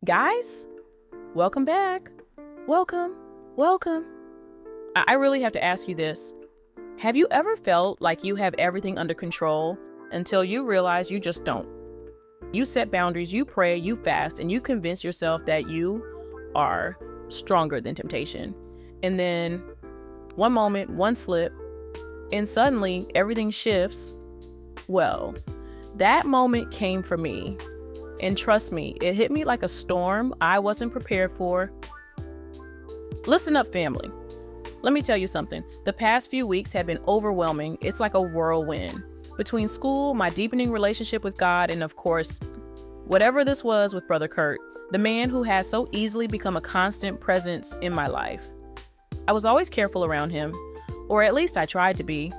Guys, welcome back. Welcome, welcome. I really have to ask you this. Have you ever felt like you have everything under control until you realize you just don't? You set boundaries, you pray, you fast, and you convince yourself that you are stronger than temptation. And then one moment, one slip, and suddenly everything shifts. Well, that moment came for me. And trust me, it hit me like a storm I wasn't prepared for. Listen up, family. Let me tell you something. The past few weeks have been overwhelming. It's like a whirlwind. Between school, my deepening relationship with God, and of course, whatever this was with Brother Kurt, the man who has so easily become a constant presence in my life. I was always careful around him, or at least I tried to be.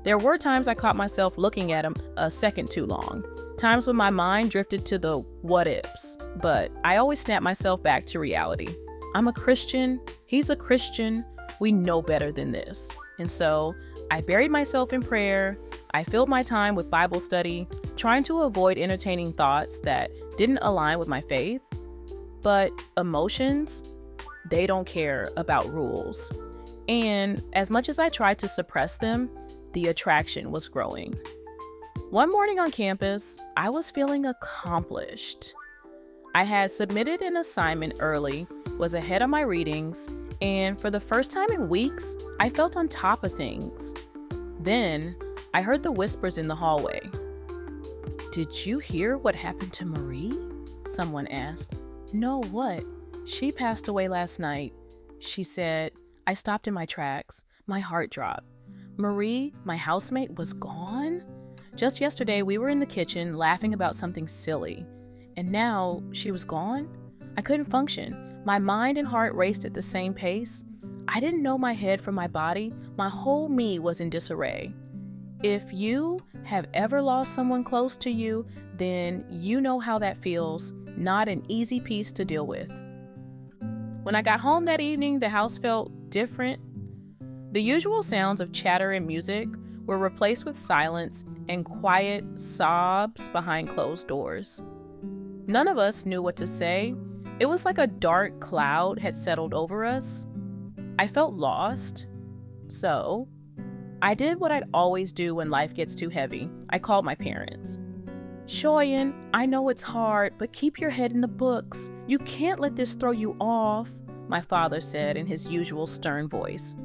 There were times I caught myself looking at him a second too long. Times when my mind drifted to the what ifs, but I always snapped myself back to reality. I'm a Christian, he's a Christian, we know better than this. And so I buried myself in prayer. I filled my time with Bible study, trying to avoid entertaining thoughts that didn't align with my faith. But emotions, they don't care about rules. And as much as I tried to suppress them, the attraction was growing. One morning on campus, I was feeling accomplished. I had submitted an assignment early, was ahead of my readings, and for the first time in weeks, I felt on top of things. Then, I heard the whispers in the hallway. "Did you hear what happened to Marie?" Someone asked. "No, what?" "She passed away last night," she said. I stopped in my tracks. My heart dropped. Marie, my housemate, was gone? Just yesterday, we were in the kitchen laughing about something silly. And now, she was gone? I couldn't function. My mind and heart raced at the same pace. I didn't know my head from my body. My whole me was in disarray. If you have ever lost someone close to you, then you know how that feels. Not an easy piece to deal with. When I got home that evening, the house felt different. The usual sounds of chatter and music were replaced with silence and quiet sobs behind closed doors. None of us knew what to say. It was like a dark cloud had settled over us. I felt lost. So, I did what I'd always do when life gets too heavy. I called my parents. "Shoyin, I know it's hard, but keep your head in the books. You can't let this throw you off," my father said in his usual stern voice.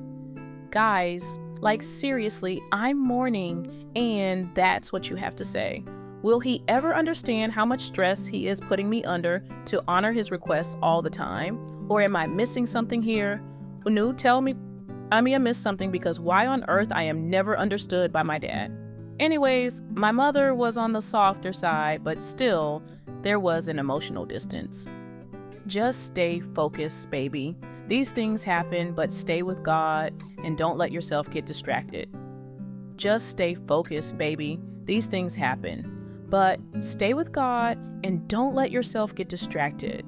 Guys, like seriously, I'm mourning, and that's what you have to say. Will he ever understand how much stress he is putting me under to honor his requests all the time? Or am I missing something here? Unu, tell me I missed something, because why on earth I am never understood by my dad. Anyways, my mother was on the softer side, but still, there was an emotional distance. Just stay focused, baby. These things happen, but stay with God and don't let yourself get distracted. Just stay focused, baby. These things happen, but stay with God and don't let yourself get distracted.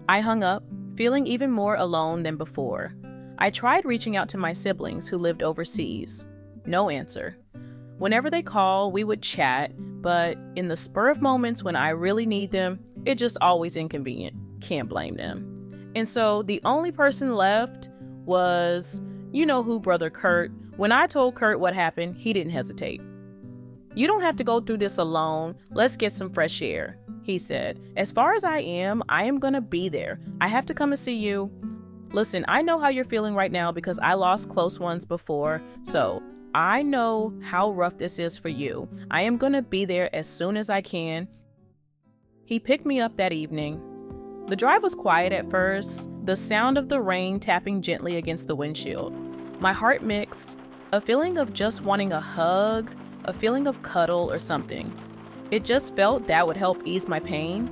I hung up, feeling even more alone than before. I tried reaching out to my siblings who lived overseas. No answer. Whenever they call, we would chat, but in the spur of moments when I really need them, it's just always inconvenient. Can't blame them. And so the only person left was, you know who, Brother Kurt. When I told Kurt what happened, he didn't hesitate. "You don't have to go through this alone. Let's get some fresh air," he said. "As far as I am gonna be there. I have to come and see you. Listen, I know how you're feeling right now because I lost close ones before, so I know how rough this is for you. I am gonna be there as soon as I can." He picked me up that evening. The drive was quiet at first, the sound of the rain tapping gently against the windshield. My heart mixed, a feeling of just wanting a hug, a feeling of cuddle or something. It just felt that would help ease my pain.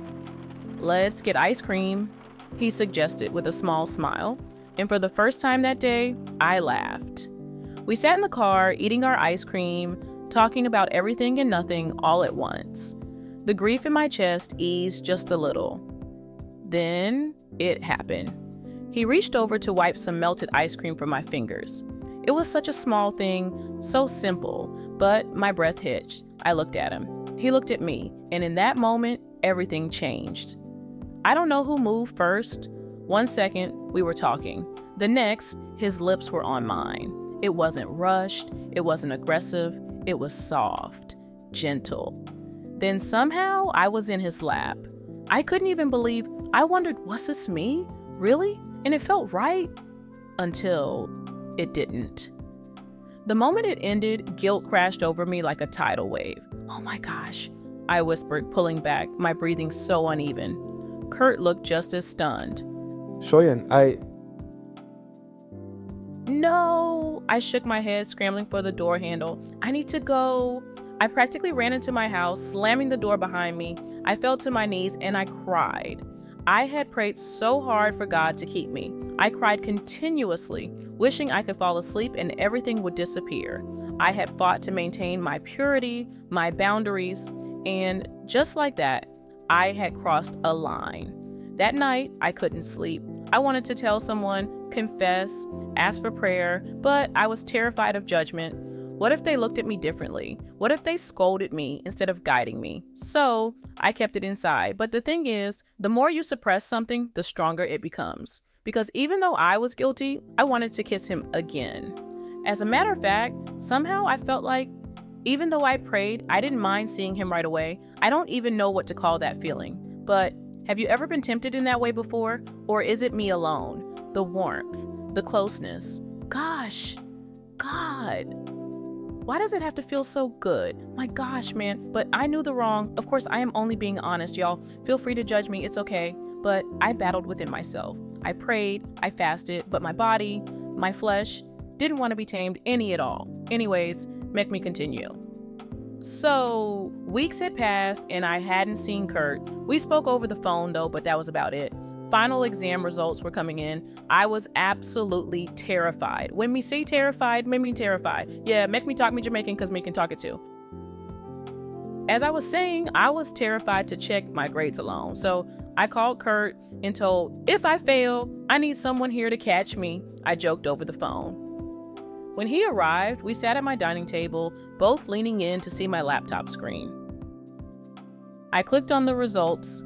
"Let's get ice cream," he suggested with a small smile. And for the first time that day, I laughed. We sat in the car, eating our ice cream, talking about everything and nothing all at once. The grief in my chest eased just a little. Then it happened. He reached over to wipe some melted ice cream from my fingers. It was such a small thing, so simple, but my breath hitched. I looked at him. He looked at me, and in that moment, everything changed. I don't know who moved first. 1 second, we were talking. The next, his lips were on mine. It wasn't rushed. It wasn't aggressive. It was soft, gentle. Then somehow I was in his lap. I couldn't even believe. I wondered, was this me? Really? And it felt right until it didn't. The moment it ended, guilt crashed over me like a tidal wave. Oh my gosh, I whispered, pulling back, my breathing so uneven. Kurt looked just as stunned. Shoyan, No, I shook my head, scrambling for the door handle. I need to go. I practically ran into my house, slamming the door behind me. I fell to my knees and I cried. I had prayed so hard for God to keep me. I cried continuously, wishing I could fall asleep and everything would disappear. I had fought to maintain my purity, my boundaries, and just like that, I had crossed a line. That night, I couldn't sleep. I wanted to tell someone, confess, ask for prayer, but I was terrified of judgment. What if they looked at me differently? What if they scolded me instead of guiding me? So I kept it inside. But the thing is, the more you suppress something, the stronger it becomes. Because even though I was guilty, I wanted to kiss him again. As a matter of fact, somehow I felt like even though I prayed, I didn't mind seeing him right away. I don't even know what to call that feeling. But have you ever been tempted in that way before? Or is it me alone? The warmth, the closeness. Gosh, God. Why does it have to feel so good? My gosh, man. But I knew the wrong. Of course, I am only being honest, y'all. Feel free to judge me. It's okay. But I battled within myself. I prayed, I fasted, but my body, my flesh, didn't want to be tamed any at all. Anyways, make me continue. So, weeks had passed and I hadn't seen Kurt. We spoke over the phone though, but that was about it. Final exam results were coming in. I was absolutely terrified. When me say terrified, make me terrified. Yeah, make me talk me Jamaican because me can talk it too. As I was saying, I was terrified to check my grades alone. So I called Kurt and told, if I fail, I need someone here to catch me. I joked over the phone. When he arrived, we sat at my dining table, both leaning in to see my laptop screen. I clicked on the results.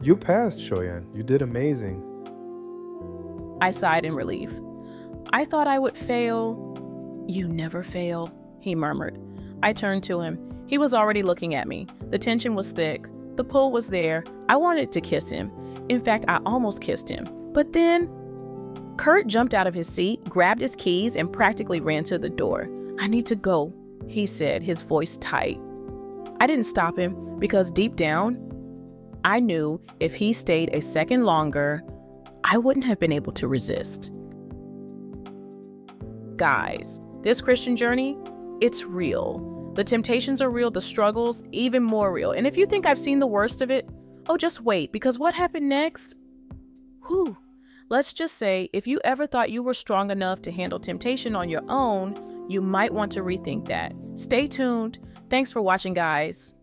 You passed, Shoyan. You did amazing. I sighed in relief. I thought I would fail. You never fail, he murmured. I turned to him. He was already looking at me. The tension was thick. The pull was there. I wanted to kiss him. In fact, I almost kissed him. But then Kurt jumped out of his seat, grabbed his keys, and practically ran to the door. I need to go, he said, his voice tight. I didn't stop him because deep down, I knew if he stayed a second longer, I wouldn't have been able to resist. Guys, this Christian journey, it's real. The temptations are real, the struggles even more real. And if you think I've seen the worst of it, oh, just wait, because what happened next? Whew. Let's just say, if you ever thought you were strong enough to handle temptation on your own, you might want to rethink that. Stay tuned. Thanks for watching, guys.